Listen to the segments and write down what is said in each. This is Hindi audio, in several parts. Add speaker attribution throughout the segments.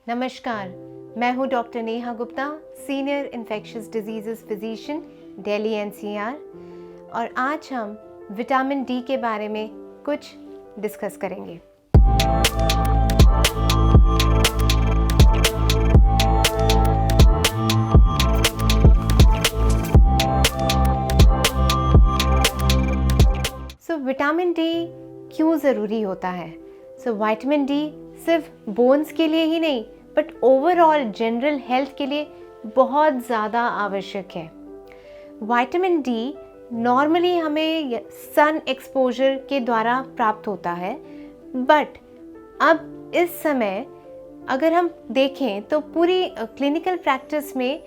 Speaker 1: नमस्कार, मैं हूं doctor Neha Gupta, senior infectious diseases physician, Delhi NCR, और आज हम विटामिन डी के बारे में कुछ डिस्कस करेंगे। विटामिन डी क्यों ज़रूरी होता है? विटामिन डी सिर्फ बोन्स के लिए ही नहीं बट ओवरऑल जनरल हेल्थ के लिए बहुत ज़्यादा आवश्यक है। विटामिन डी नॉर्मली हमें सन एक्सपोजर के द्वारा प्राप्त होता है, बट अब इस समय अगर हम देखें तो पूरी क्लिनिकल प्रैक्टिस में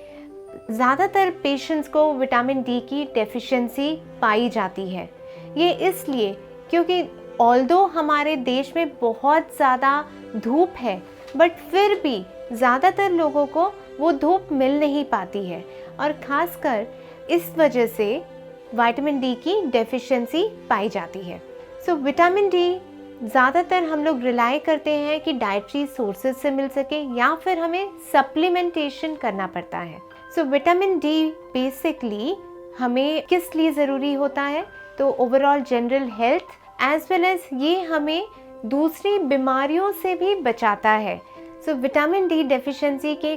Speaker 1: ज़्यादातर पेशेंट्स को विटामिन डी की डेफिशिएंसी पाई जाती है। ये इसलिए क्योंकि ऑल्दो हमारे देश में बहुत ज़्यादा धूप है, बट फिर भी ज़्यादातर लोगों को वो धूप मिल नहीं पाती है, और ख़ासकर इस वजह से विटामिन डी की डेफिशिएंसी पाई जाती है। विटामिन डी ज़्यादातर हम लोग रिलाई करते हैं कि डाइटरी सोर्सेज से मिल सके या फिर हमें सप्लीमेंटेशन करना पड़ता है। विटामिन डी बेसिकली हमें किस लिए ज़रूरी होता है? तो overall general health as well as ये हमें दूसरी बीमारियों से भी बचाता है। विटामिन डी डेफिशिएंसी के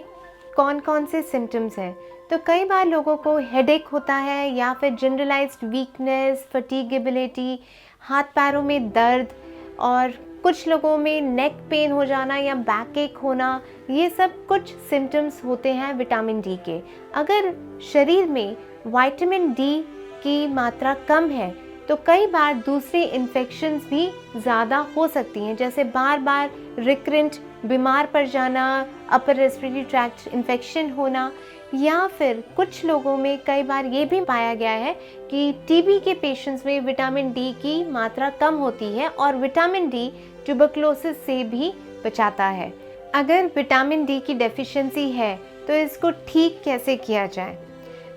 Speaker 1: कौन कौन से सिम्टम्स हैं? तो कई बार लोगों को हेडेक होता है या फिर जनरलाइज्ड वीकनेस, फटीगेबिलिटी, हाथ पैरों में दर्द, और कुछ लोगों में नेक पेन हो जाना या बैक एक होना, ये सब कुछ सिम्टम्स होते हैं विटामिन डी के। अगर शरीर में विटामिन डी की मात्रा कम है तो कई बार दूसरी इन्फेक्शंस भी ज़्यादा हो सकती हैं, जैसे बार बार रिकरेंट बीमार पड़ जाना, अपर रेस्पिरेटरी ट्रैक्ट इन्फेक्शन होना, या फिर कुछ लोगों में कई बार ये भी पाया गया है कि टीबी के पेशेंट्स में विटामिन डी की मात्रा कम होती है, और विटामिन डी ट्यूबरकुलोसिस से भी बचाता है। अगर विटामिन डी की डेफिशिएंसी है तो इसको ठीक कैसे किया जाए?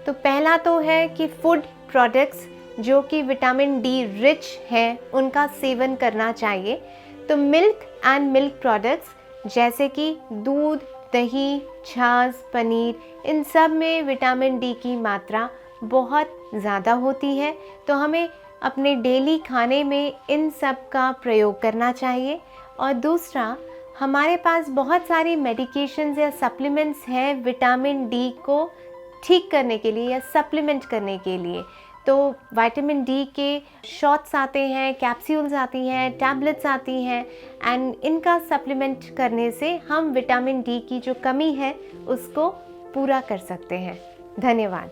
Speaker 1: तो पहला तो है कि फूड प्रोडक्ट्स जो कि विटामिन डी रिच हैं उनका सेवन करना चाहिए। तो मिल्क एंड मिल्क प्रोडक्ट्स जैसे कि दूध, दही, छाछ, पनीर, इन सब में विटामिन डी की मात्रा बहुत ज़्यादा होती है, तो हमें अपने डेली खाने में इन सब का प्रयोग करना चाहिए। और दूसरा, हमारे पास बहुत सारी मेडिकेशंस या सप्लीमेंट्स हैं विटामिन डी को ठीक करने के लिए या सप्लीमेंट करने के लिए। तो विटामिन डी के शॉट्स आते हैं, कैप्सूल्स आती हैं, टैबलेट्स आती हैं, एंड इनका सप्लीमेंट करने से हम विटामिन डी की जो कमी है उसको पूरा कर सकते हैं। धन्यवाद।